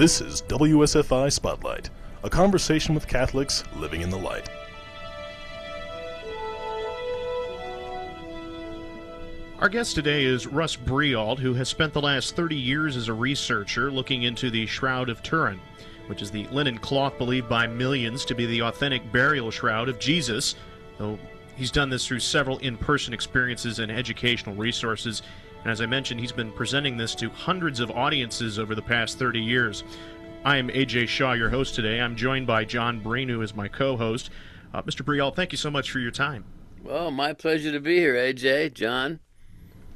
This is WSFI Spotlight, a conversation with Catholics living in the light. Our guest today is Russ Breault, who has spent the last 30 years as a researcher looking into the Shroud of Turin, which is the linen cloth believed by millions to be the authentic burial shroud of Jesus, though he's done this through several in-person experiences and educational resources. And as I mentioned, he's been presenting this to hundreds of audiences over the past 30 years. I am A.J. Shaw, your host today. I'm joined by John Breen, who is my co-host. Mr. Breault, thank you so much for your time. Well, my pleasure to be here, A.J., John.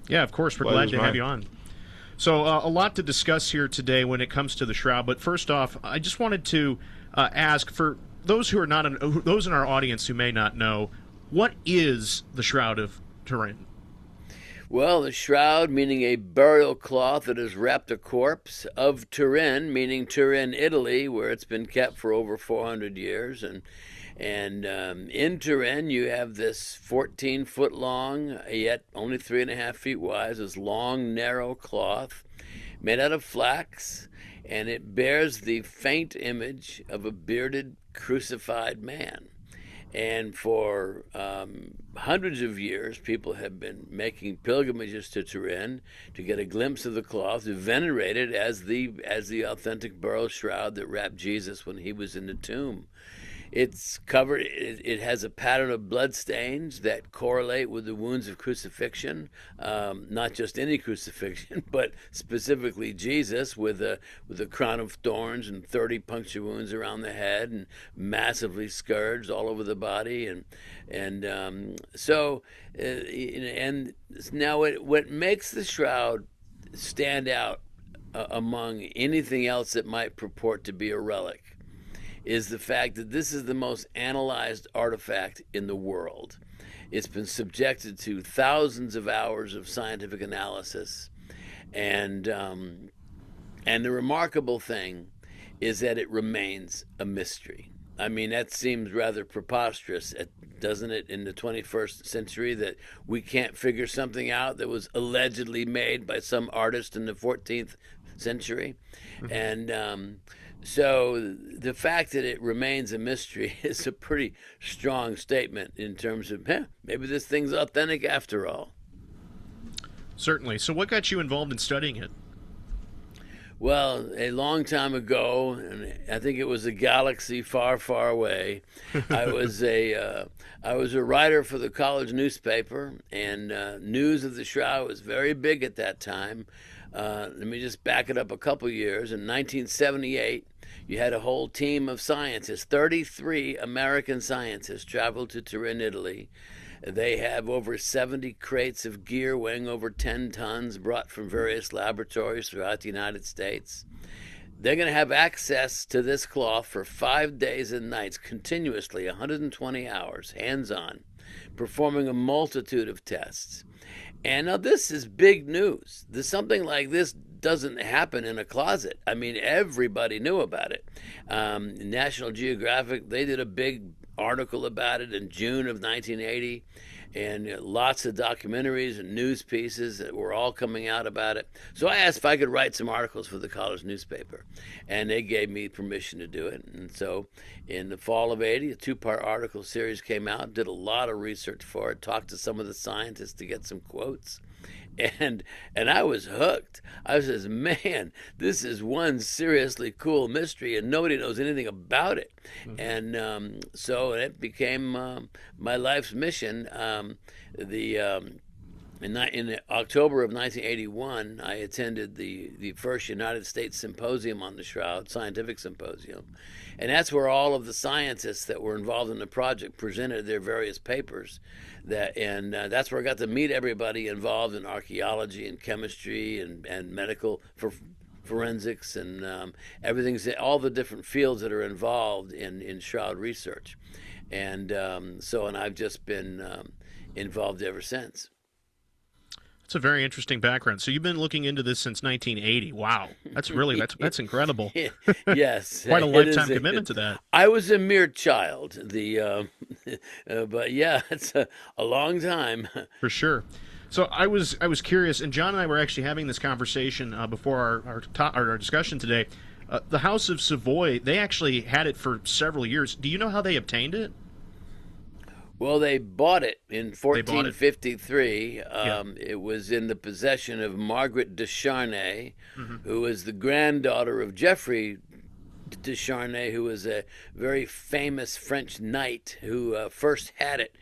Yeah, of course. We're glad to have you on. So a lot to discuss here today when it comes to the Shroud. But first off, I just wanted to ask, for those who are not, those in our audience who may not know, what is the Shroud of Turin? Well, the shroud, meaning a burial cloth that has wrapped a corpse, of Turin, meaning Turin, Italy, where it's been kept for over 400 years. And in Turin, you have this 14-foot long, yet only 3.5 feet wide, this long, narrow cloth made out of flax, and it bears the faint image of a bearded, crucified man. And for hundreds of years, people have been making pilgrimages to Turin to get a glimpse of the cloth, to venerate it as the authentic burial shroud that wrapped Jesus when he was in the tomb. It's covered. It has a pattern of blood stains that correlate with the wounds of crucifixion, not just any crucifixion, but specifically Jesus, with a crown of thorns and 30 puncture wounds around the head, and massively scourged all over the body, and now what makes the shroud stand out among anything else that might purport to be a relic is the fact that this is the most analyzed artifact in the world. It's been subjected to thousands of hours of scientific analysis, and the remarkable thing is that it remains a mystery. I mean, that seems rather preposterous, doesn't it, in the 21st century, that we can't figure something out that was allegedly made by some artist in the 14th century. Mm-hmm. And so the fact that it remains a mystery is a pretty strong statement in terms of, maybe this thing's authentic after all. Certainly. So what got you involved in studying it? Well, a long time ago, and I think it was a galaxy far, far away, I was a writer for the college newspaper, and news of the Shroud was very big at that time. Let me just back it up a couple years. In 1978, you had a whole team of scientists, 33 American scientists, traveled to Turin, Italy. They have over 70 crates of gear weighing over 10 tons brought from various laboratories throughout the United States. They're going to have access to this cloth for 5 days and nights, continuously, 120 hours, hands-on, performing a multitude of tests. And now this is big news. Something like this doesn't happen in a closet. I mean, everybody knew about it. National Geographic, they did a big article about it in June of 1980, and lots of documentaries and news pieces that were all coming out about it. So I asked if I could write some articles for the college newspaper, and they gave me permission to do it. And so in the fall of 80, a 2-part article series came out, did a lot of research for it, talked to some of the scientists to get some quotes. And I was hooked. I says, man, this is one seriously cool mystery, and nobody knows anything about it. Mm-hmm. And so it became my life's mission. In October of 1981, I attended the first United States Symposium on the Shroud, scientific symposium. And that's where all of the scientists that were involved in the project presented their various papers. That's where I got to meet everybody involved in archaeology and chemistry and medical forensics and everything, all the different fields that are involved in Shroud research. And I've just been involved ever since. That's a very interesting background. So you've been looking into this since 1980. Wow, that's that's incredible. Yes, quite a lifetime commitment to that. I was a mere child. But yeah, it's a long time for sure. So I was curious, and John and I were actually having this conversation before our discussion today. The House of Savoy, they actually had it for several years. Do you know how they obtained it? Well, they bought it in They bought it. 1453. Yeah. It was in the possession of Margaret de Charnay, Hmm. who was the granddaughter of Geoffrey de Charnay, who was a very famous French knight who first had it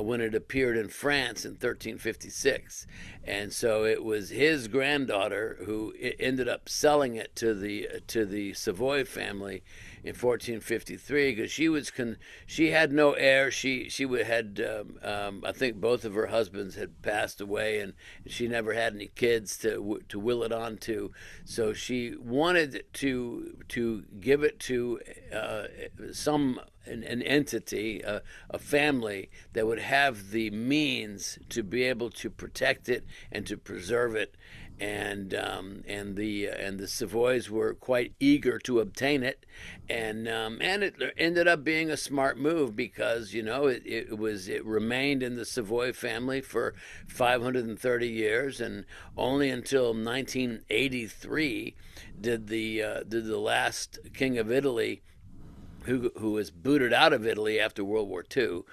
when it appeared in France in 1356. And so it was his granddaughter who ended up selling it to the Savoy family in 1453 because she had no heir. She had I think both of her husbands had passed away, and she never had any kids to will it on to. So she wanted to give it to an entity, a family that would have the means to be able to protect it and to preserve it, and the Savoys were quite eager to obtain it, and it ended up being a smart move because it remained in the Savoy family for 530 years, and only until 1983 did the last king of Italy, who was booted out of Italy after World War II.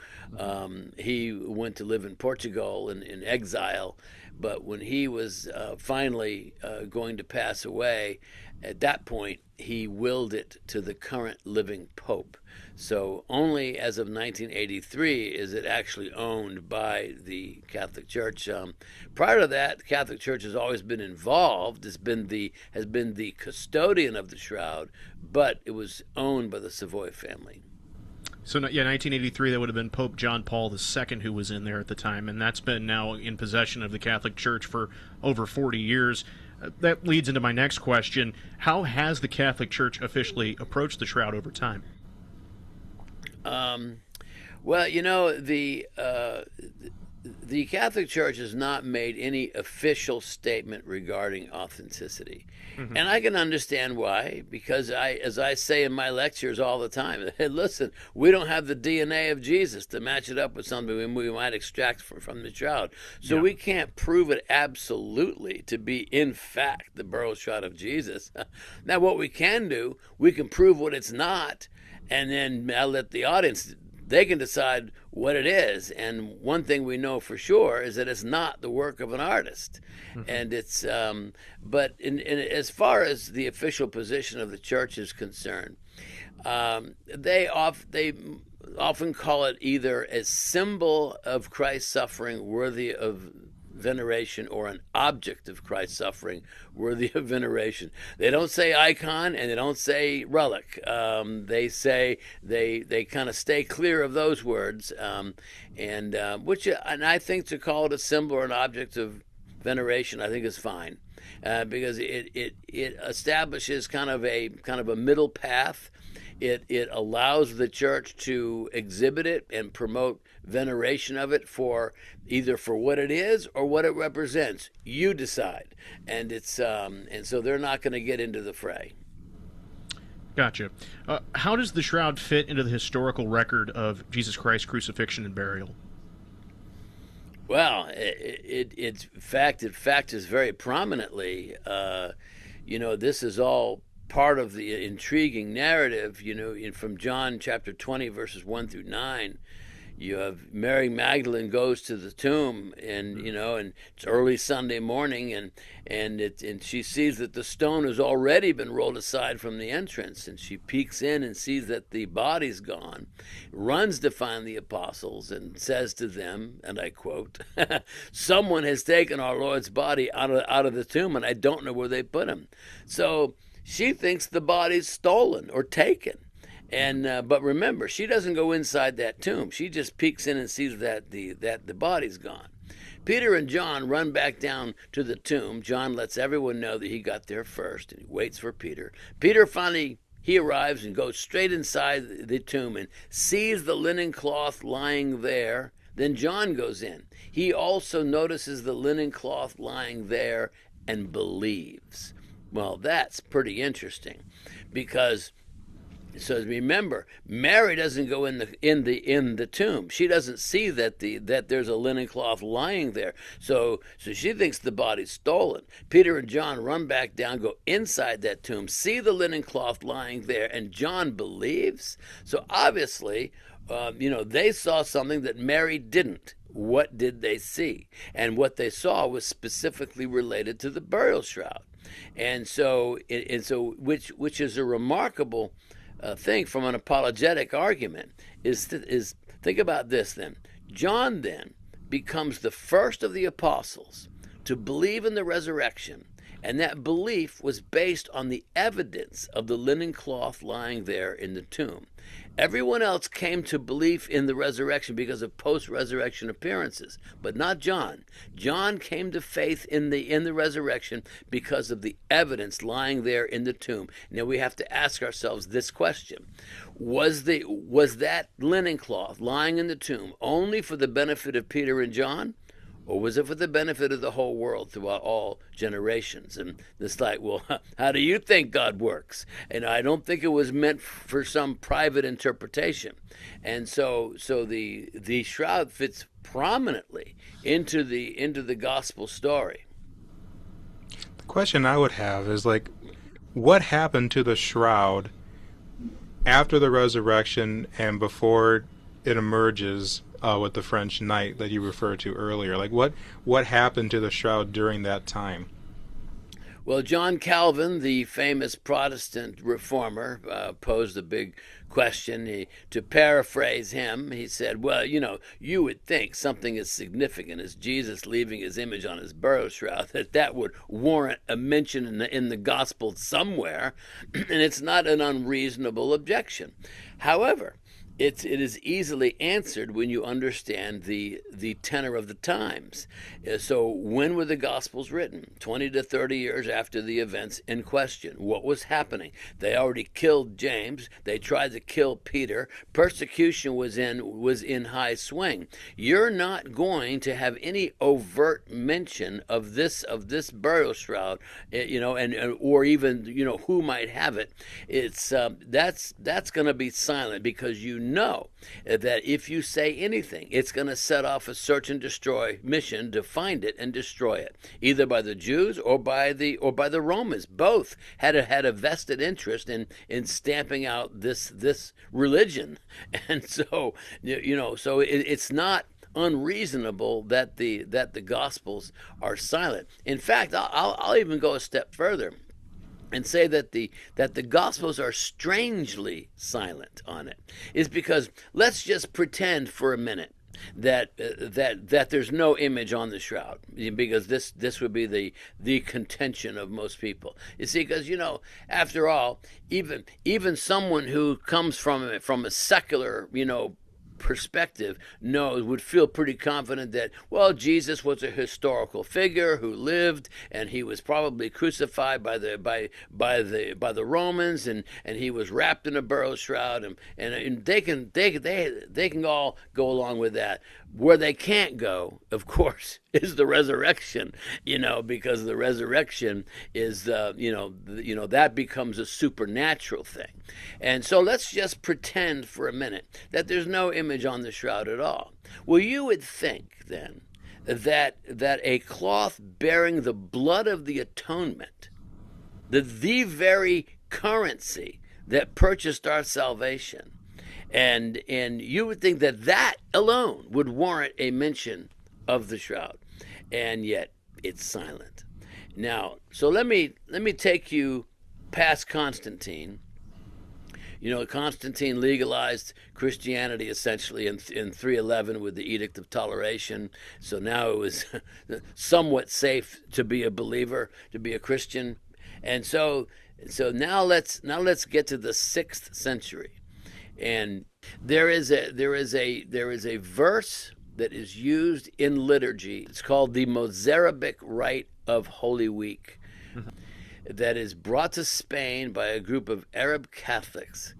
He went to live in Portugal in exile, but when he was finally going to pass away, at that point he willed it to the current living pope. So only as of 1983 is it actually owned by the Catholic Church. Prior to that, the Catholic Church has always been involved, has been the custodian of the shroud, but it was owned by the Savoy family. So, yeah, 1983, that would have been Pope John Paul II who was in there at the time, and that's been now in possession of the Catholic Church for over 40 years. That leads into my next question. How has the Catholic Church officially approached the shroud over time? Well, the Catholic Church has not made any official statement regarding authenticity. Mm-hmm. And I can understand why, because as I say in my lectures all the time, listen, we don't have the DNA of Jesus to match it up with something we might extract from the shroud. So we can't prove it absolutely to be, in fact, the burial shroud of Jesus. Now, what we can do, we can prove what it's not, and then I'll let the audience, they can decide what it is. And one thing we know for sure is that it's not the work of an artist. Mm-hmm. And it's, but as far as the official position of the church is concerned, they often call it either a symbol of Christ's suffering worthy of veneration or an object of Christ's suffering worthy of veneration. They don't say icon and they don't say relic. They say they kind of stay clear of those words, and I think to call it a symbol or an object of veneration, I think is fine, because it establishes kind of a middle path. It allows the church to exhibit it and promote veneration of it for either for what it is or what it represents. You decide, and it's and so they're not going to get into the fray. Gotcha. How does the shroud fit into the historical record of Jesus Christ's crucifixion and burial? Well, it factors very prominently. This is all part of the intriguing narrative, from John chapter 20, verses 1 through 9. You have Mary Magdalene goes to the tomb, and and it's early Sunday morning, and she sees that the stone has already been rolled aside from the entrance, and she peeks in and sees that the body's gone, runs to find the apostles, and says to them, and I quote, "Someone has taken our Lord's body out of the tomb, and I don't know where they put him." So she thinks the body's stolen or taken. And but remember, she doesn't go inside that tomb. She just peeks in and sees that the body's gone. Peter and John run back down to the tomb. John lets everyone know that he got there first, and he waits for Peter. Peter finally, he arrives and goes straight inside the tomb and sees the linen cloth lying there. Then John goes in. He also notices the linen cloth lying there and believes. Well, that's pretty interesting, because So remember, Mary doesn't go in the tomb. She doesn't see that there's a linen cloth lying there. So she thinks the body's stolen. Peter and John run back down, go inside that tomb, see the linen cloth lying there, and John believes. So obviously, they saw something that Mary didn't. What did they see? And what they saw was specifically related to the burial shroud. And so which is a remarkable thing from an apologetic argument is think about this then. John then becomes the first of the apostles to believe in the resurrection, and that belief was based on the evidence of the linen cloth lying there in the tomb. Everyone else came to belief in the resurrection because of post-resurrection appearances, but not John. John came to faith in the resurrection because of the evidence lying there in the tomb. Now we have to ask ourselves this question: was that linen cloth lying in the tomb only for the benefit of Peter and John? Or was it for the benefit of the whole world throughout all generations? And it's like, well, how do you think God works? And I don't think it was meant for some private interpretation. And so the shroud fits prominently into the gospel story. The question I would have is, like, what happened to the shroud after the resurrection and before it emerges with the French knight that you referred to earlier? Like, what happened to the shroud during that time? Well, John Calvin, the famous Protestant reformer, posed a big question. To paraphrase him, he said, well, you would think something as significant as Jesus leaving his image on his burial shroud, that would warrant a mention in the gospel somewhere, and it's not an unreasonable objection. However, it is easily answered when you understand the tenor of the times. So when were the Gospels written? 20 to 30 years after the events in question. What was happening? They already killed James. They tried to kill Peter. Persecution was in high swing. You're not going to have any overt mention of this burial shroud, or even who might have it. It's that's going to be silent, because that if you say anything, it's going to set off a search and destroy mission to find it and destroy it, either by the Jews or by the Romans. Both had a vested interest in stamping out this religion, and so it's not unreasonable that the Gospels are silent. In fact, I'll even go a step further and say that the Gospels are strangely silent on it. Is because, let's just pretend for a minute that there's no image on the shroud, because this would be the contention of most people. You see, because after all, even someone who comes from a secular perspective would feel pretty confident that, well, Jesus was a historical figure who lived, and he was probably crucified by the Romans, and he was wrapped in a burial shroud, and they can all go along with that. Where they can't go, of course, is the resurrection, because the resurrection is that becomes a supernatural thing. And so let's just pretend for a minute that there's no image on the shroud at all. Well, you would think then that a cloth bearing the blood of the atonement, the very currency that purchased our salvation, and you would think that alone would warrant a mention of the shroud, and yet it's silent. Now, so let me take you past Constantine. Constantine legalized Christianity essentially in 311 with the Edict of Toleration. So now it was somewhat safe to be a believer, to be a Christian. And so now let's get to the 6th century. And there is a verse that is used in liturgy. It's called the Mozarabic Rite of Holy Week, that is brought to Spain by a group of Arab Catholics,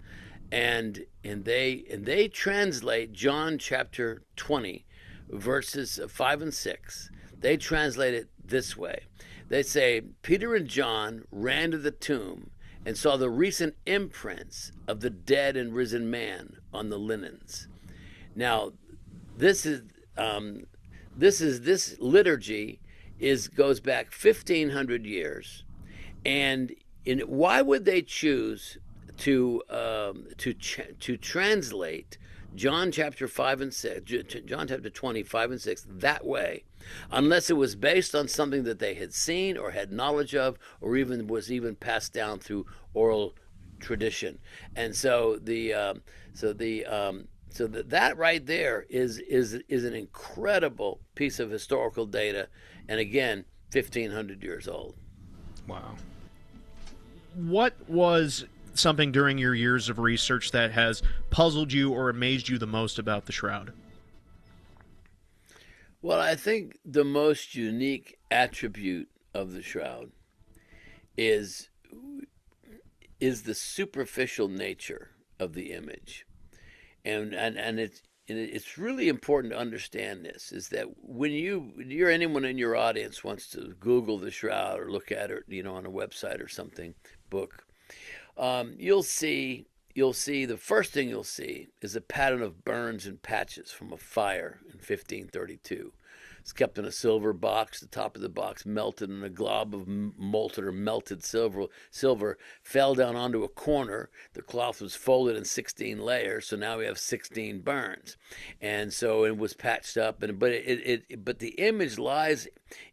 and they translate John chapter 20, verses 5 and 6. They translate it this way. They say, Peter and John ran to the tomb, and saw the recent imprints of the dead and risen man on the linens. Now, this liturgy goes back 1,500 years, and why would they choose to translate John chapter 5 and 6, John chapter 25 and 6 that way, unless it was based on something that they had seen or had knowledge of, or even was passed down through oral tradition? And so that right there is an incredible piece of historical data, and again, 1,500 years old. Wow. What was something during your years of research that has puzzled you or amazed you the most about the Shroud? Well, I think the most unique attribute of the Shroud is the superficial nature of the image. And it's really important to understand this, is that when you're anyone in your audience wants to Google the Shroud or look at it, on a website or something, book, you'll see the first thing you'll see is a pattern of burns and patches from a fire in 1532. It's kept in a silver box. The top of the box melted, and a glob of molten or melted silver fell down onto a corner. The cloth was folded in 16 layers, so now we have 16 burns. And so it was patched up, but the image lies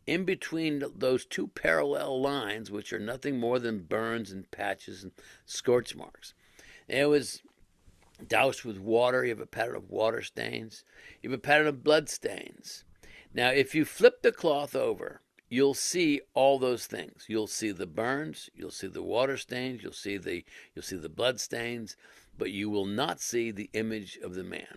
in between those two parallel lines, which are nothing more than burns and patches and scorch marks. And it was doused with water. You have a pattern of water stains. You have a pattern of blood stains. Now, if you flip the cloth over, you'll see all those things. You'll see the burns, you'll see the water stains, you'll see the blood stains, but you will not see the image of the man.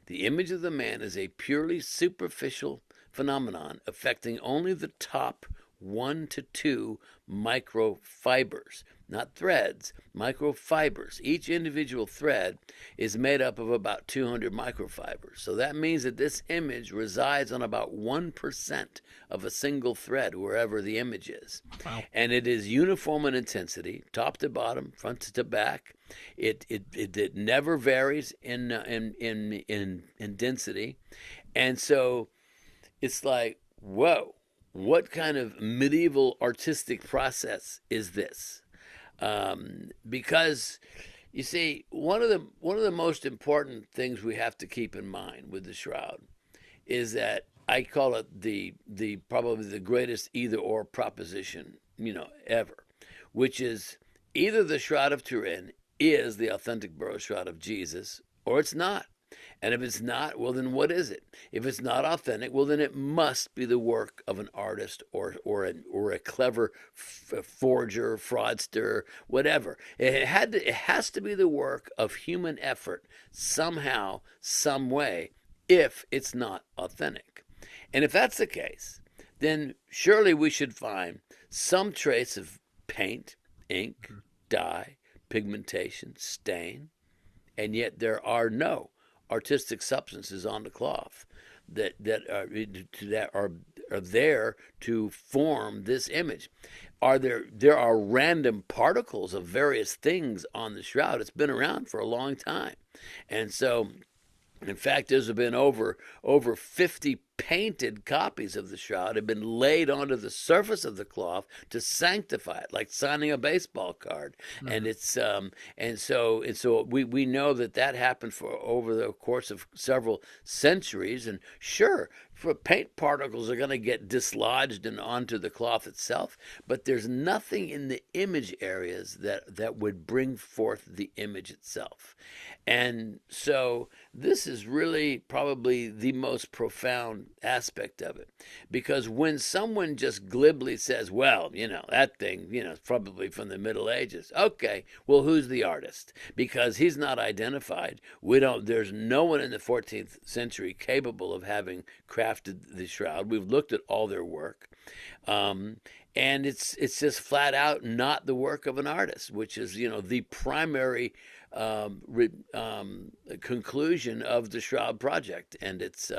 The image of the man is a purely superficial phenomenon affecting only the top 1 to 2 microfibers, not threads, microfibers. Each individual thread is made up of about 200 microfibers. So that means that this image resides on about 1% of a single thread wherever the image is. Wow. And it is uniform in intensity, top to bottom, front to back. It never varies in density. And so it's like, whoa. What kind of medieval artistic process is this? Because you see, one of the most important things we have to keep in mind with the Shroud is that I call it the probably the greatest either or proposition ever, which is either the Shroud of Turin is the authentic burial shroud of Jesus, or it's not. And if it's not, well, then what is it? If it's not authentic, well, then it must be the work of an artist or a clever forger, fraudster, whatever. It has to be the work of human effort somehow, some way, if it's not authentic. And if that's the case, then surely we should find some trace of paint, ink, dye, pigmentation, stain, and yet there are no artistic substances on the cloth that are there to form this image. There are random particles of various things on the Shroud. It's been around for a long time, and so in fact, there's been over 50 painted copies of the Shroud have been laid onto the surface of the cloth to sanctify it, like signing a baseball card. Mm-hmm. And it's and so we know that happened for over the course of several centuries. And sure, paint particles are going to get dislodged and onto the cloth itself, but there's nothing in the image areas that would bring forth the image itself. And so this is really probably the most profound aspect of it, because when someone just glibly says, well, that thing, is probably from the Middle Ages. Okay, well, who's the artist? Because he's not identified. There's no one in the 14th century capable of having crafted the Shroud. We've looked at all their work. And it's just flat out not the work of an artist, which is, the primary conclusion of the Shroud project. And it's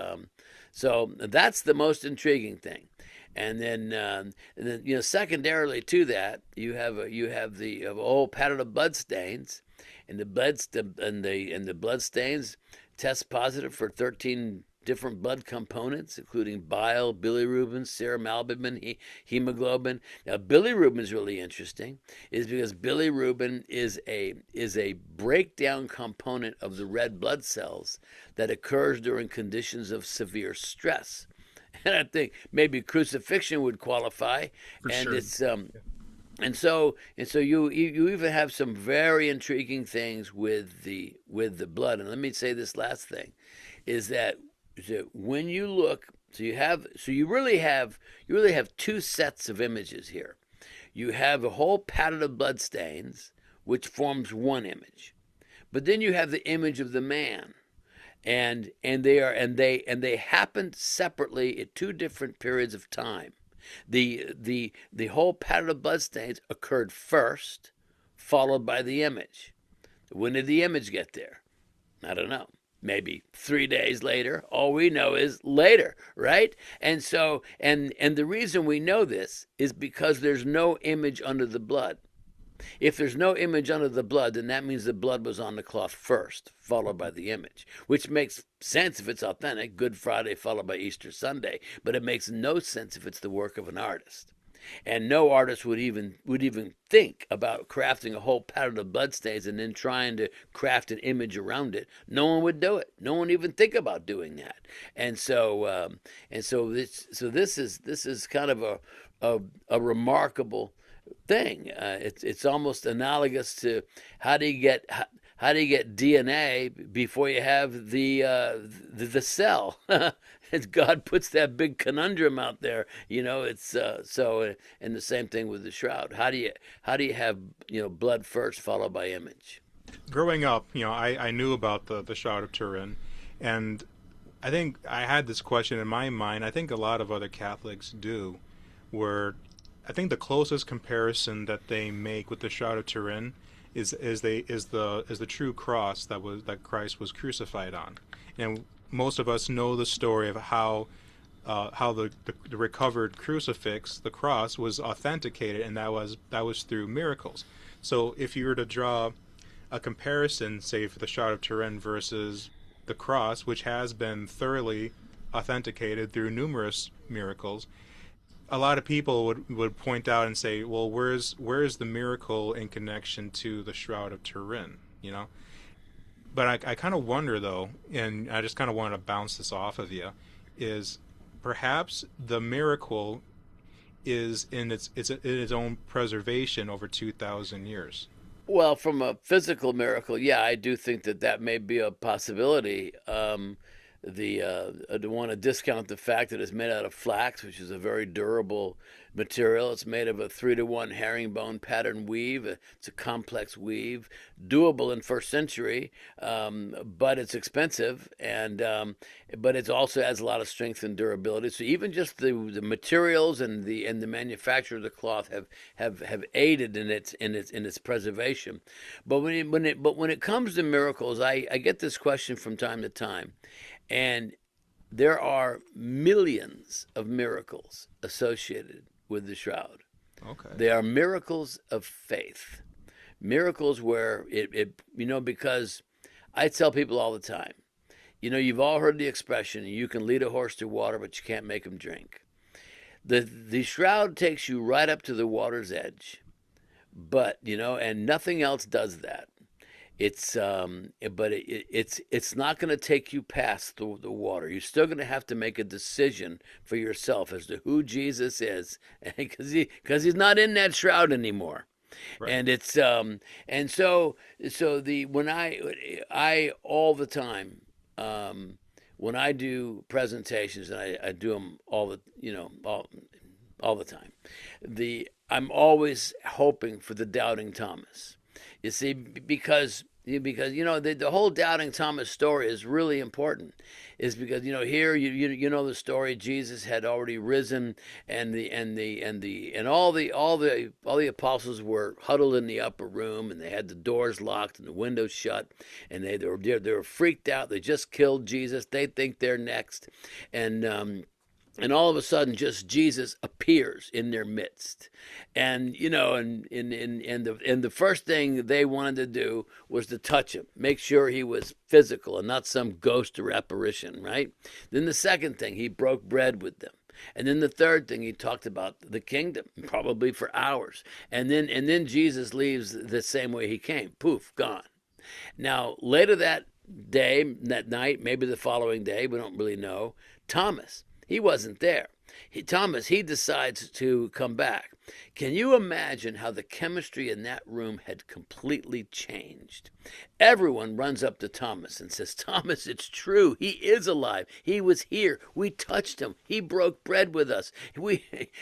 so that's the most intriguing thing. and then secondarily to that, you have a whole pattern of blood stains, and the blood stains test positive for 13 different blood components, including bile, bilirubin, serum albumin, hemoglobin. Now, bilirubin is really interesting, is because bilirubin is a breakdown component of the red blood cells that occurs during conditions of severe stress. And I think maybe crucifixion would qualify, For and sure. it's and so you even have some very intriguing things with the blood. And let me say this last thing, is that when you look, you really have two sets of images here. You have a whole pattern of blood stains, which forms one image, but then you have the image of the man, and they happen separately at two different periods of time. The whole pattern of blood stains occurred first, followed by the image. When did the image get there? I don't know. Maybe 3 days later. All we know is later, right? And so, and the reason we know this is because there's no image under the blood. If there's no image under the blood, then that means the blood was on the cloth first, followed by the image, which makes sense if it's authentic, Good Friday followed by Easter Sunday, but it makes no sense if it's the work of an artist. And no artist would even think about crafting a whole pattern of bloodstains and then trying to craft an image around it. No one would do it. No one would even think about doing that. And so this is kind of a remarkable thing. It's almost analogous to how do you get DNA before you have the cell? And God puts that big conundrum out there. It's and the same thing with the shroud. How do you have blood first followed by image? Growing up, I knew about the Shroud of Turin, and I think I had this question in my mind. I think a lot of other Catholics do, where I think the closest comparison that they make with the Shroud of Turin is the true cross that Christ was crucified on. And most of us know the story of how the recovered crucifix, the cross, was authenticated, and that was through miracles. So if you were to draw a comparison, say, for the Shroud of Turin versus the cross, which has been thoroughly authenticated through numerous miracles, a lot of people would point out and say, well, where's the miracle in connection to the Shroud of Turin, But I kind of wonder, though, and I just kind of want to bounce this off of you, is perhaps the miracle is in its own preservation over 2,000 years. Well, from a physical miracle, yeah, I do think that may be a possibility. I don't want to discount the fact that it's made out of flax, which is a very durable material. It's made of a 3-to-1 herringbone pattern weave. It's a complex weave, doable in first century, but it's expensive, but it also has a lot of strength and durability. So even just the materials and the manufacture of the cloth have aided in its preservation. But when it comes to miracles, I get this question from time to time. And there are millions of miracles associated with the shroud. Okay. They are miracles of faith. Miracles where because I tell people all the time, you've all heard the expression, you can lead a horse to water, but you can't make him drink. The shroud takes you right up to the water's edge, but, and nothing else does that. It's not going to take you past the water. You're still going to have to make a decision for yourself as to who Jesus is, because he's not in that shroud anymore. Right. And it's and so when I all the time, when I do presentations, and I do them all the time, I'm always hoping for the doubting Thomas. You see, because the whole doubting Thomas story is really important. Is because here you know the story. Jesus had already risen, and all the apostles were huddled in the upper room, and they had the doors locked and the windows shut, and they were freaked out. They just killed Jesus. They think they're next, and and all of a sudden just Jesus appears in their midst. And and the first thing they wanted to do was to touch him, make sure he was physical and not some ghost or apparition, right? Then the second thing, he broke bread with them. And then the third thing, he talked about the kingdom, probably for hours. And then Jesus leaves the same way he came, poof, gone. Now, later that day, that night, maybe the following day, we don't really know, Thomas, he wasn't there. Thomas, he decides to come back. Can you imagine how the chemistry in that room had completely changed? Everyone runs up to Thomas and says, Thomas, it's true. He is alive. He was here. We touched him. He broke bread with us.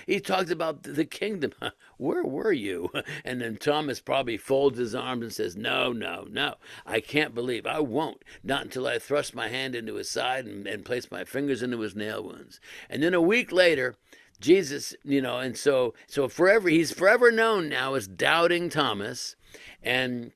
He talked about the kingdom. Where were you? And then Thomas probably folds his arms and says, no, no, no. I can't believe. I won't. Not until I thrust my hand into his side and place my fingers into his nail wounds. And then a week later, Jesus, and so forever, he's forever known now as Doubting Thomas. And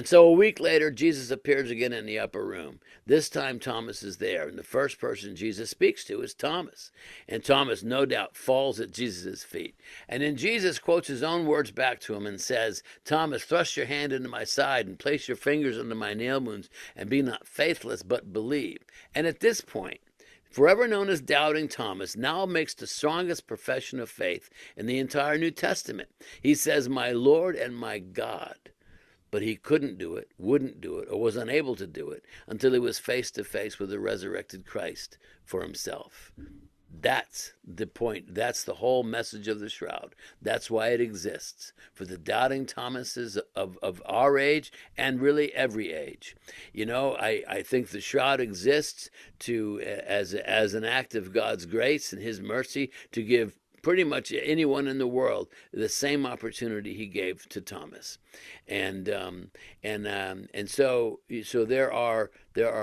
so a week later, Jesus appears again in the upper room. This time Thomas is there, and the first person Jesus speaks to is Thomas. And Thomas, no doubt, falls at Jesus' feet. And then Jesus quotes his own words back to him and says, Thomas, thrust your hand into my side and place your fingers into my nail wounds, and be not faithless, but believe. And at this point, forever known as Doubting Thomas, now makes the strongest profession of faith in the entire New Testament. He says, my Lord and my God. But he couldn't do it, wouldn't do it, or was unable to do it until he was face to face with the resurrected Christ for himself. That's the point. That's the whole message of the Shroud. That's why it exists, for the Doubting Thomases of our age and really every age. I think the Shroud exists as an act of God's grace and his mercy to give pretty much anyone in the world the same opportunity he gave to Thomas. And so there are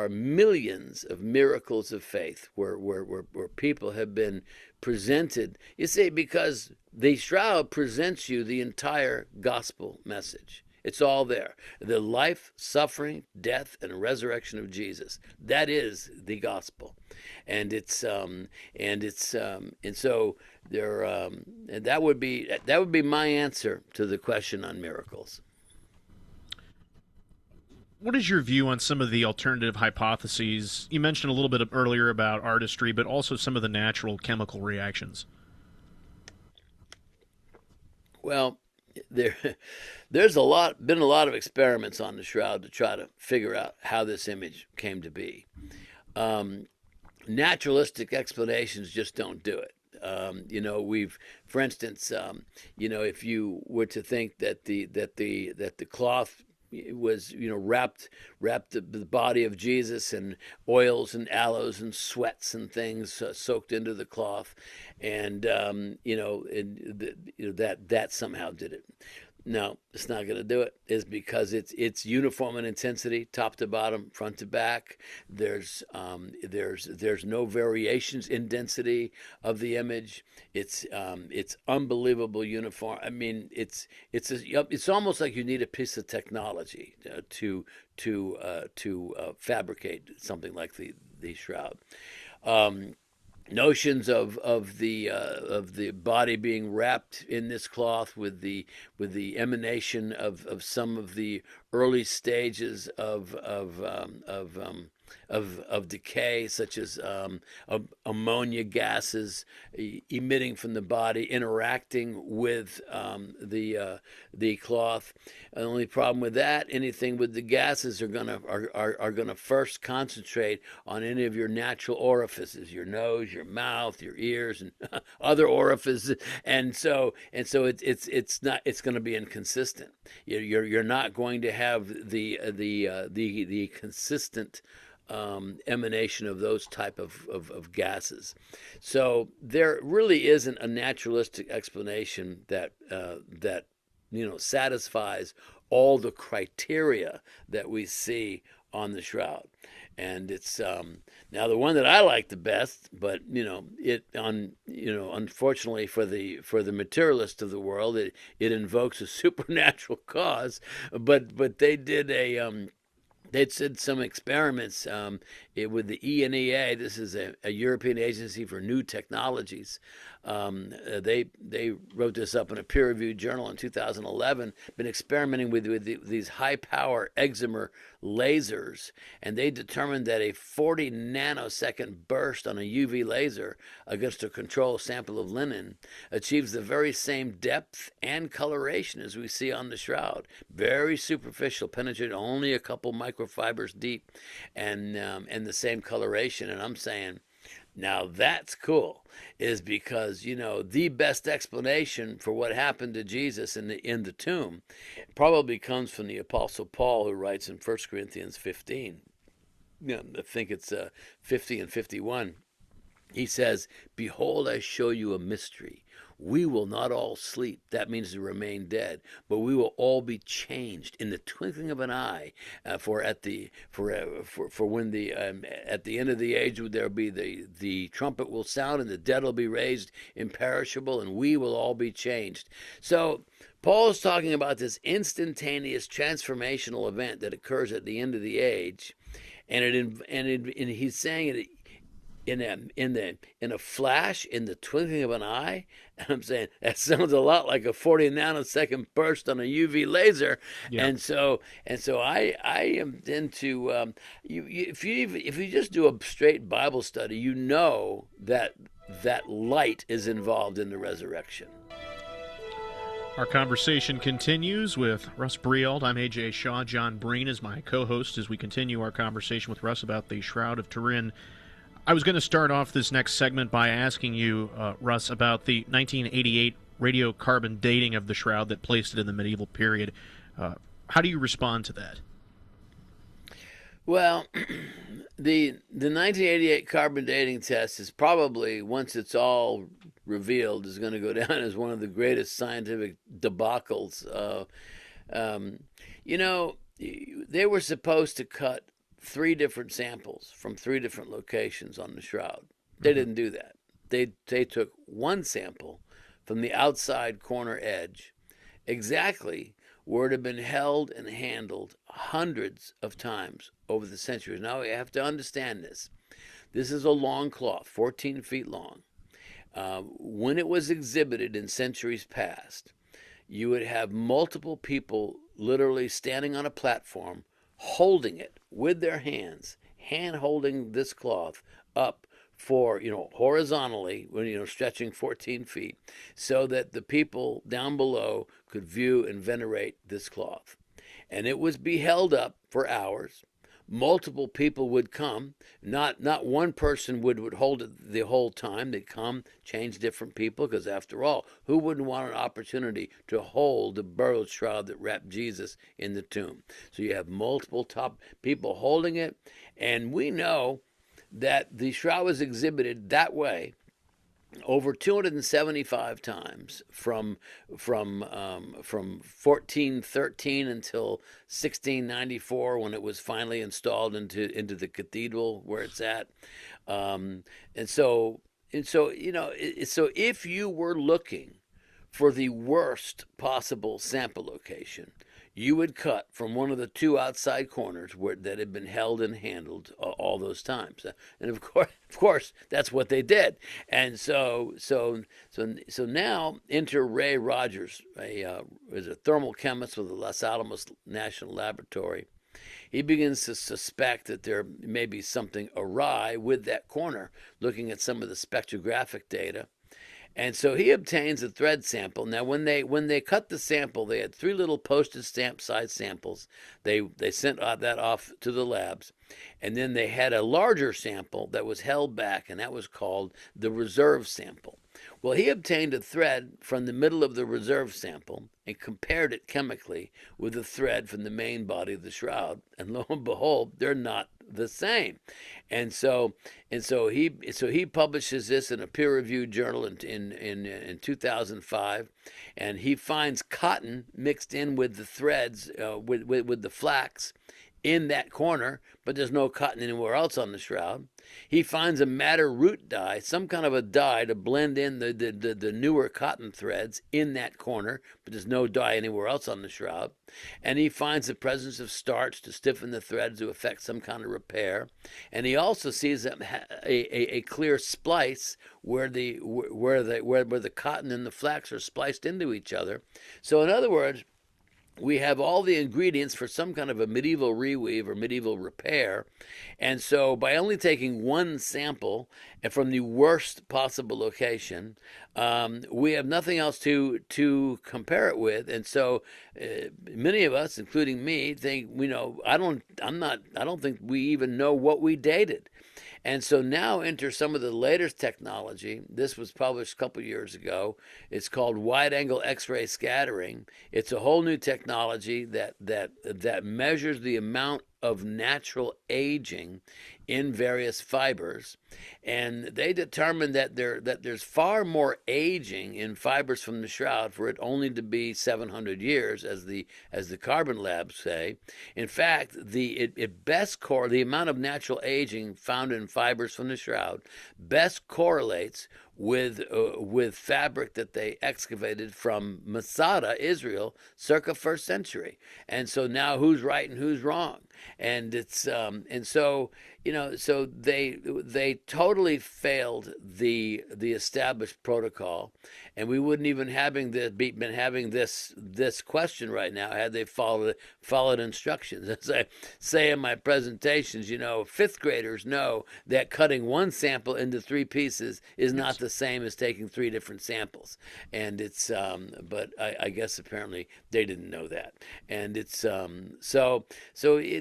millions of miracles of faith where people have been presented. You see, because the Shroud presents you the entire gospel message. It's all there. The life, suffering, death, and resurrection of Jesus. That is the gospel, and so there. And that would be my answer to the question on miracles. What is your view on some of the alternative hypotheses? You mentioned a little bit earlier about artistry, but also some of the natural chemical reactions. Well, there's been a lot of experiments on the Shroud to try to figure out how this image came to be. Naturalistic explanations just don't do it. For instance, if you were to think that the cloth was wrapped the body of Jesus in oils and aloes and sweats and things soaked into the cloth, and that somehow did it. No, it's not going to do it. Is because it's uniform in intensity, top to bottom, front to back. There's no variations in density of the image. It's unbelievable uniform. I mean, it's almost like you need a piece of technology to fabricate something like the Shroud. Notions of the body being wrapped in this cloth with the emanation of some of the early stages of decay, such as ammonia gases emitting from the body, interacting with the cloth. The only problem with that, anything with the gases are gonna first concentrate on any of your natural orifices, your nose, your mouth, your ears, and other orifices, and so it's going to be inconsistent. You're not going to have the consistent emanation of those type of gases. So there really isn't a naturalistic explanation that satisfies all the criteria that we see on the Shroud. And it's now the one that I like the best, but unfortunately for the materialist of the world, it invokes a supernatural cause. But they did They'd said some experiments with the ENEA. This is a European agency for new technologies. They wrote this up in a peer-reviewed journal in 2011. Been experimenting with these high-power excimer lasers, and they determined that a 40 nanosecond burst on a UV laser against a control sample of linen achieves the very same depth and coloration as we see on the shroud. Very superficial, penetrating only a couple microfibers deep, and the same coloration. And I'm saying, now that's cool, is because, the best explanation for what happened to Jesus in the tomb probably comes from the Apostle Paul, who writes in 1 Corinthians 15. I think it's 50 and 51. He says, "Behold, I show you a mystery. We will not all sleep." That means to remain dead, but we will all be changed in the twinkling of an eye. For at the end of the age, there'll be the trumpet will sound, and the dead will be raised imperishable, and we will all be changed. So Paul is talking about this instantaneous transformational event that occurs at the end of the age, and he's saying it in a flash, in the twinkling of an eye. And I'm saying that sounds a lot like a 40 nanosecond burst on a UV laser. Yeah. And so I am into if you just do a straight Bible study, that light is involved in the resurrection. Our conversation continues with Russ Breault. I'm A.J. Shaw. John Breen is my co-host as we continue our conversation with Russ about the Shroud of Turin. I was going to start off this next segment by asking you, Russ, about the 1988 radiocarbon dating of the shroud that placed it in the medieval period. How do you respond to that? Well, the 1988 carbon dating test is probably, once it's all revealed, is going to go down as one of the greatest scientific debacles. They were supposed to cut 3 different samples from 3 different locations on the shroud. They didn't do that. They took one sample from the outside corner edge, exactly where it had been held and handled hundreds of times over the centuries. Now, you have to understand this. This is a long cloth, 14 feet long. When it was exhibited in centuries past, you would have multiple people literally standing on a platform, holding it with their hands, hand holding this cloth up for, horizontally, when, stretching 14 feet, so that the people down below could view and venerate this cloth. And it was be held up for hours. Multiple people would come. Not one person would hold it the whole time. They'd come, change different people, because after all, who wouldn't want an opportunity to hold the burial shroud that wrapped Jesus in the tomb? So you have multiple top people holding it, and we know that the shroud was exhibited that way over 275 times from 1413 until 1694, when it was finally installed into the cathedral where it's at. So if you were looking for the worst possible sample location, you would cut from one of the 2 outside corners that had been held and handled all those times, and of course, that's what they did. And so now enter Ray Rogers, is a thermal chemist with the Los Alamos National Laboratory. He begins to suspect that there may be something awry with that corner, looking at some of the spectrographic data. And so he obtains a thread sample. Now, when they cut the sample, they had 3 little postage stamp size samples. They sent that off to the labs, and then they had a larger sample that was held back, and that was called the reserve sample. Well, he obtained a thread from the middle of the reserve sample and compared it chemically with a thread from the main body of the shroud, and lo and behold, they're not the same. And so he publishes this in a peer-reviewed journal in 2005, and he finds cotton mixed in with the threads with the flax in that corner, but there's no cotton anywhere else on the shroud. He finds a madder root dye, some kind of a dye to blend in the newer cotton threads in that corner, but there's no dye anywhere else on the shroud. And he finds the presence of starch to stiffen the threads to effect some kind of repair. And he also sees a clear splice where the cotton and the flax are spliced into each other. So in other words, we have all the ingredients for some kind of a medieval reweave or medieval repair. And so by only taking one sample from the worst possible location, we have nothing else to compare it with. And so many of us, including me, think, I don't think we even know what we dated. And so now enter some of the latest technology. This was published a couple years ago. It's called wide-angle X-ray scattering. It's a whole new technology that measures the amount of natural aging in various fibers, and they determined that there's far more aging in fibers from the shroud for it only to be 700 years, as the carbon labs say. In fact, the amount of natural aging found in fibers from the shroud best correlates with fabric that they excavated from Masada, Israel, circa 1st century. And so now who's right and who's wrong? And it's so they totally failed the established protocol, and we wouldn't even been having this question right now had they followed instructions. As I say in my presentations, 5th graders know that cutting one sample into 3 pieces is not the same as taking 3 different samples, and it's but I guess apparently they didn't know that, and it's so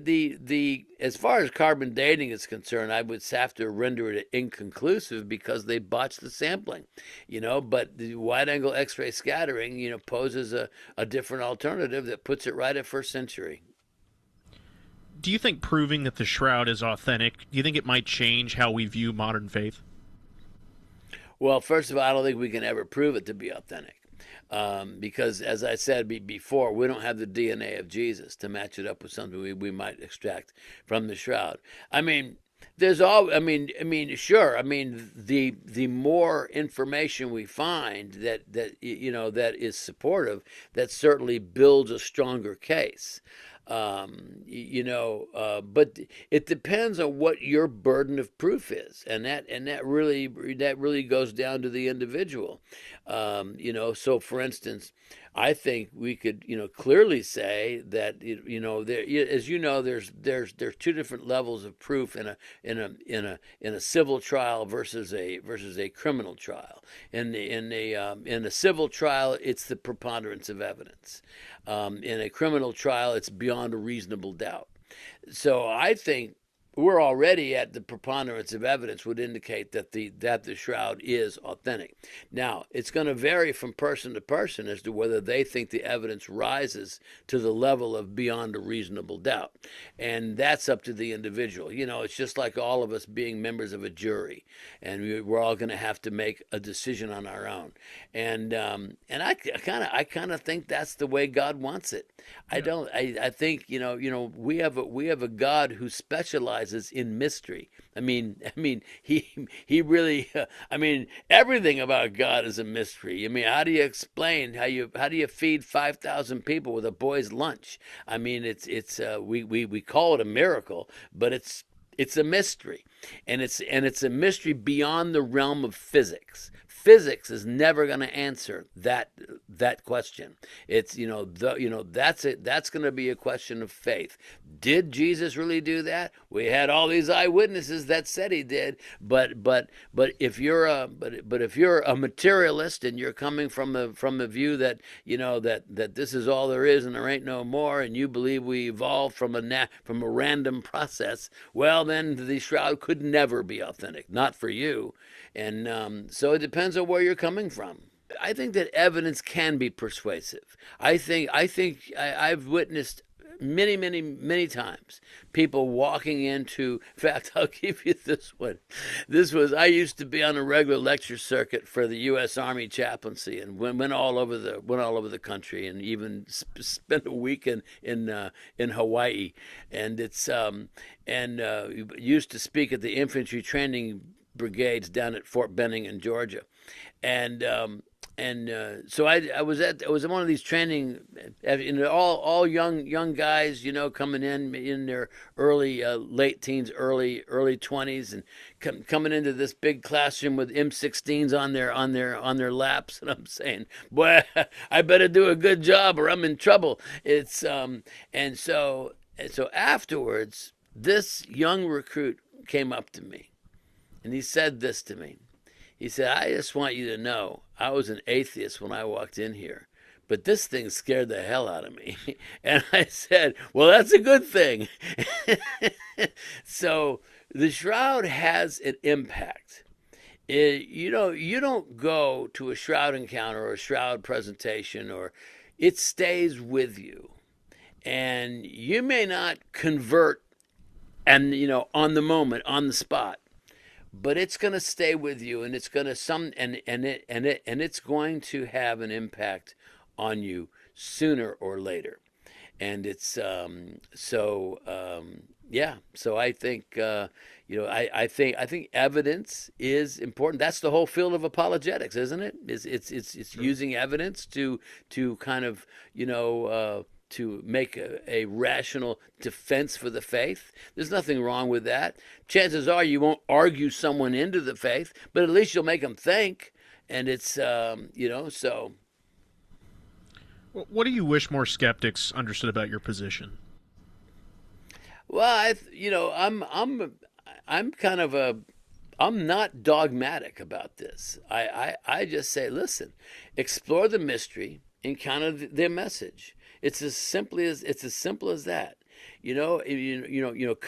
the as far as carbon dating is concerned, I would have to render it inconclusive because they botched the sampling, but the wide-angle X-ray scattering, poses a different alternative that puts it right at 1st century. Do you think proving that the shroud is authentic, do you think it might change how we view modern faith? Well, first of all, I don't think we can ever prove it to be authentic. Because, as I said before, we don't have the DNA of Jesus to match it up with something we might extract from the shroud. I mean, sure. The more information we find that is supportive, that certainly builds a stronger case. But it depends on what your burden of proof is, and that really goes down to the individual. So for instance, I think we could clearly say that there's 2 different levels of proof in a civil trial versus a criminal trial. In a civil trial, it's the preponderance of evidence. In a criminal trial, it's beyond a reasonable doubt. So I think we're already at the preponderance of evidence would indicate that the shroud is authentic. Now, it's going to vary from person to person as to whether they think the evidence rises to the level of beyond a reasonable doubt. And that's up to the individual. It's just like all of us being members of a jury, and we're all going to have to make a decision on our own. And I kind of think that's the way God wants it. I think we have a God who specializes in mystery. He really. Everything about God is a mystery. How do you explain how do you feed 5,000 people with a boy's lunch? We call it a miracle, but it's a mystery, and it's a mystery beyond the realm of physics. Physics is never going to answer that question. It's that's it. That's going to be a question of faith. Did Jesus really do that? We had all these eyewitnesses that said he did. But if you're a materialist and you're coming from the view that that this is all there is and there ain't no more, and you believe we evolved from a random process, well then the shroud could never be authentic. Not for you. And so it depends on where you're coming from. I think that evidence can be persuasive. I think I've witnessed many times. People walking into, in fact, I'll give you this one. I used to be on a regular lecture circuit for the U.S. Army chaplaincy, and went all over the country, and even spent a week in Hawaii, and used to speak at the infantry training brigades down at Fort Benning in Georgia, and so I was in one of these training, all young guys, coming in their early late teens, early 20s, and coming into this big classroom with M16s on their laps, and I'm saying, boy, I better do a good job or I'm in trouble. It's and so afterwards, this young recruit came up to me, and he said this to me. He said, I just want you to know, I was an atheist when I walked in here, but this thing scared the hell out of me. And I said, well, that's a good thing. So the Shroud has an impact. You don't go to a Shroud Encounter or a Shroud presentation, or it stays with you. And you may not convert and, on the moment, on the spot, but it's going to stay with you, and it's going to it's going to have an impact on you sooner or later. And it's so I think I think evidence is important. That's the whole field of apologetics, isn't it? It's using evidence to kind of to make a rational defense for the faith. There's nothing wrong with that. Chances are you won't argue someone into the faith, but at least you'll make them think. And it's, so. What do you wish more skeptics understood about your position? Well, I'm not dogmatic about this. I just say, listen, explore the mystery, encounter their message. It's as simple as that.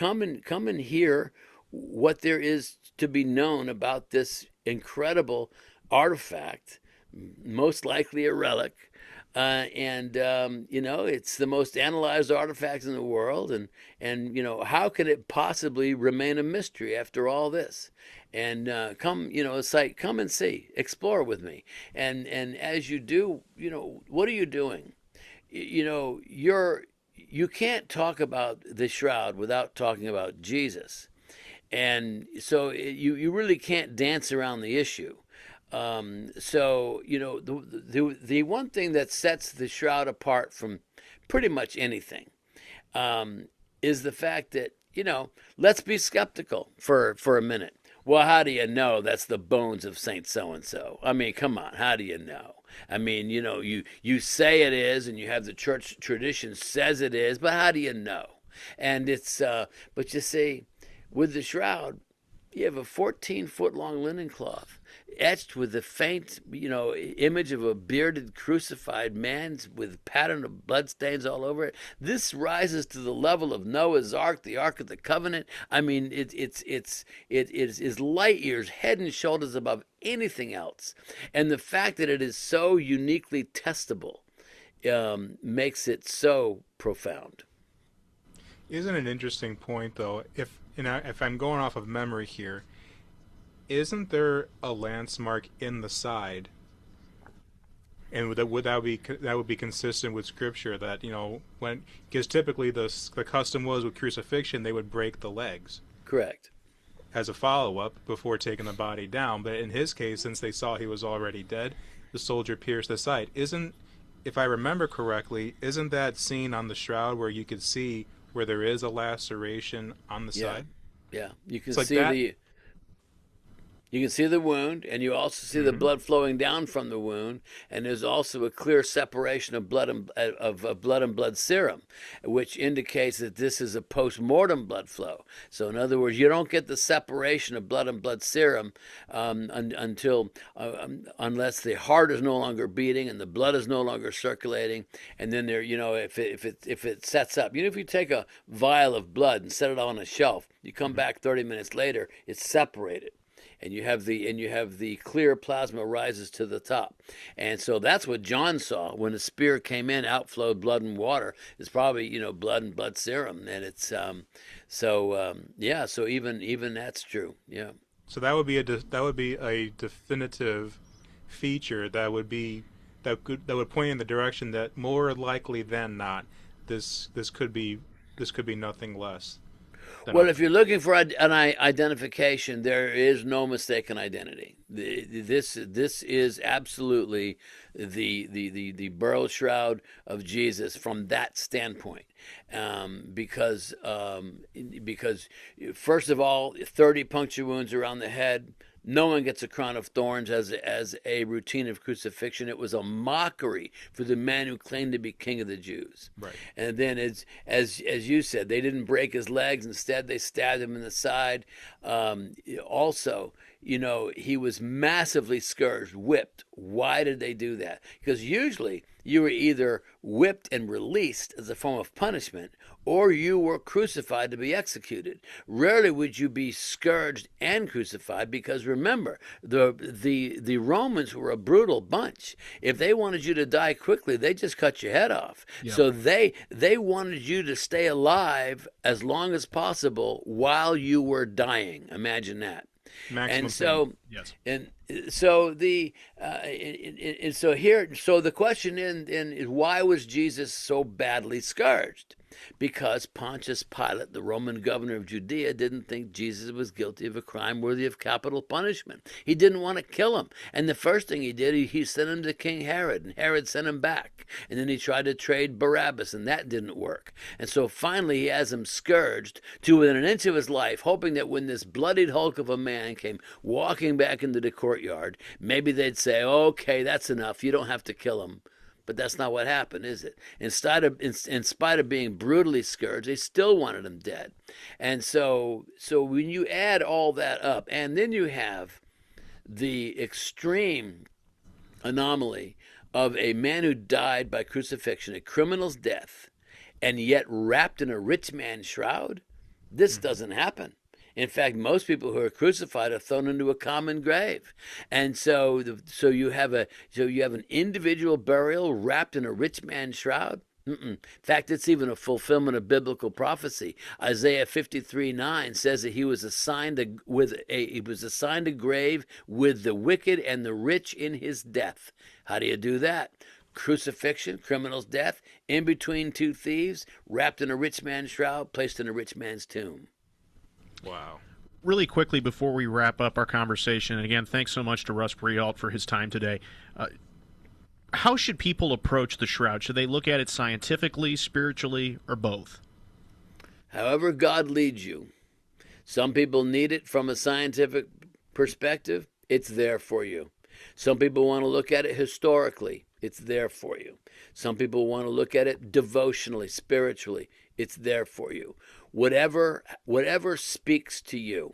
Come and hear what there is to be known about this incredible artifact, most likely a relic, it's the most analyzed artifact in the world, and how could it possibly remain a mystery after all this? And come and see, explore with me, and as you do, what are you doing? You can't talk about the Shroud without talking about Jesus, and so you really can't dance around the issue. The one thing that sets the Shroud apart from pretty much anything is the fact that let's be skeptical for a minute. Well, how do you know that's the bones of Saint so-and-so? I mean, come on, how do you know? I mean, you say it is, and you have the church tradition says it is, but how do you know? And it's, but you see, with the Shroud, you have a 14-foot long linen cloth etched with the faint, image of a bearded crucified man with pattern of bloodstains all over it. This rises to the level of Noah's Ark, the Ark of the Covenant. I mean, it is light years, head and shoulders above anything else. And the fact that it is so uniquely testable makes it so profound. Isn't it an interesting point, though? If I'm going off of memory here, isn't there a lance mark in the side? And that would be consistent with Scripture that because typically the custom was with crucifixion they would break the legs. Correct. As a follow-up before taking the body down, but in his case, since they saw he was already dead, the soldier pierced the side. If I remember correctly, isn't that scene on the Shroud where you could see where there is a laceration on the side? Yeah, you can see You can see the wound, and you also see the blood flowing down from the wound, and there's also a clear separation of blood and blood serum, which indicates that this is a post-mortem blood flow. So in other words, you don't get the separation of blood and blood serum until unless the heart is no longer beating and the blood is no longer circulating, and then there, if it sets up, if you take a vial of blood and set it on a shelf, you come back 30 minutes later, it's separated. and you have the clear plasma rises to the top. And so that's what John saw when the spear came in. Outflowed blood and water. It's probably blood and blood serum, and it's yeah. So even that's true. Yeah. So that would be a definitive feature that would point in the direction that more likely than not this could be nothing less. Well, if you're looking for an identification, there is no mistaken identity. This is absolutely the burial shroud of Jesus from that standpoint, because first of all, 30 puncture wounds around the head. No one gets a crown of thorns as a routine of crucifixion. It was a mockery for the man who claimed to be king of the Jews. Right. And then, as you said, they didn't break his legs. Instead, they stabbed him in the side. Also, he was massively scourged, whipped. Why did they do that? Because usually you were either whipped and released as a form of punishment, or you were crucified to be executed. Rarely would you be scourged and crucified, because remember, the Romans were a brutal bunch. If they wanted you to die quickly, they just cut your head off. Yep. So they wanted you to stay alive as long as possible while you were dying. Imagine that. Maximum and so pain. Yes. And so the question is why was Jesus so badly scourged? Because Pontius Pilate, the Roman governor of Judea, didn't think Jesus was guilty of a crime worthy of capital punishment. He didn't want to kill him. And the first thing he did, he sent him to King Herod, and Herod sent him back. And then he tried to trade Barabbas, and that didn't work. And so finally he has him scourged to within an inch of his life, hoping that when this bloodied hulk of a man came walking back into the courtyard, maybe they'd say, okay, that's enough. You don't have to kill him. But that's not what happened, is it? In spite of being brutally scourged, they still wanted him dead. And so when you add all that up, and then you have the extreme anomaly of a man who died by crucifixion, a criminal's death, and yet wrapped in a rich man's shroud, this doesn't happen. In fact, most people who are crucified are thrown into a common grave, and so you have an individual burial wrapped in a rich man's shroud. In fact, it's even a fulfillment of biblical prophecy. Isaiah 53:9 says that he was assigned a grave with the wicked and the rich in his death. How do you do that? Crucifixion, criminal's death, in between two thieves, wrapped in a rich man's shroud, placed in a rich man's tomb. Wow. Really quickly before we wrap up our conversation, and again, thanks so much to Russ Breault for his time today. How should people approach the shroud? Should they look at it scientifically, spiritually, or both? However God leads you. Some people need it from a scientific perspective. It's there for you. Some people want to look at it historically. It's there for you. Some people want to look at it devotionally, spiritually. It's there for you. Whatever speaks to you,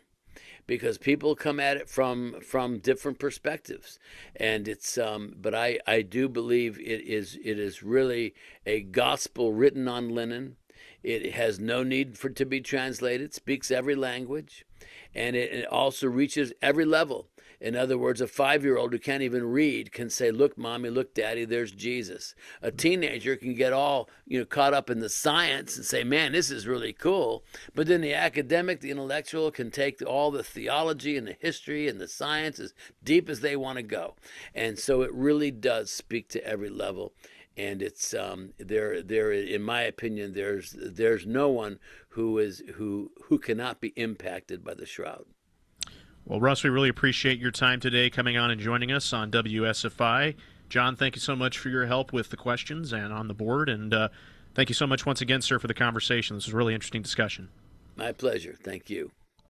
because people come at it from different perspectives, and it's but I do believe it is really a gospel written on linen. It has no need to be translated. Speaks every language, and it also reaches every level. In other words, a 5-year-old who can't even read can say, "Look, Mommy, look, Daddy, there's Jesus." A teenager can get all caught up in the science and say, "Man, this is really cool." But then the academic, the intellectual, can take all the theology and the history and the science as deep as they want to go. And so it really does speak to every level. And it's there. In my opinion, there's no one who cannot be impacted by the shroud. Well, Russ, we really appreciate your time today coming on and joining us on WSFI. John, thank you so much for your help with the questions and on the board. And thank you so much once again, sir, for the conversation. This was a really interesting discussion. My pleasure. Thank you.